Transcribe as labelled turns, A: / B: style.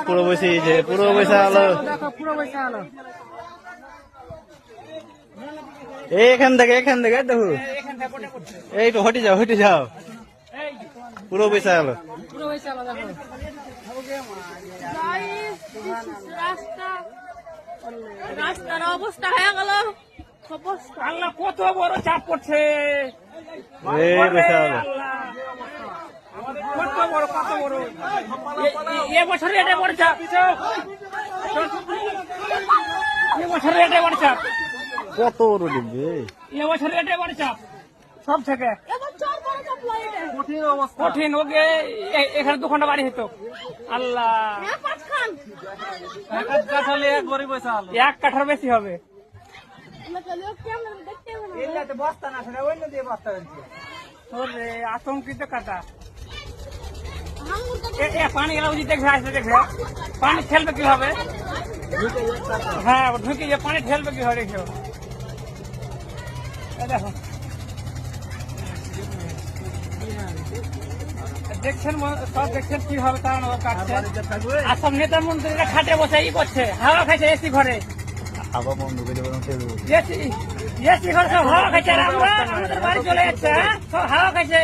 A: পুরো বসে পুরো পয়সা হলো এখান থেকে দেখো এই তো হটে যাও পুরো পয়সা হলো
B: রাস্তার অবস্থা হয়ে গেল।
C: আল্লাহ কত বড় চাপ পড়ছে,
A: পয়সা হলো
C: কত বড় এ বছরে এটা বড় চাপ, এ বছরে এটা বড় চাপ,
A: কত বড় ডিব্বে
C: এ বছরে এটা বড় চাপ সব থেকে কঠিন। ওকে এখানে 2 ঘন্টা বাড়ি হতো। আল্লাহ এক কাঠার বেশি হবে। আতঙ্কিত কাটা পানি গেলা উচিত দেখবে, আসলে দেখবে পানি ঠেলবে কিভাবে। হ্যাঁ ঢুকে যে পানি ঠেলবে কিভাবে দেখো। দেখো দেখছেন সব দেখছেন কিভাবে তারা কাটছে। আর সব নেতা মন্ত্রীরা খাটে বসে ই করছে, হাওয়া খাইছে এসি ঘরে, এসি ঘরে সব হাওয়া খাইছে। আমাদের বাড়ি চলে যাচ্ছে, সব হাওয়া খাইছে।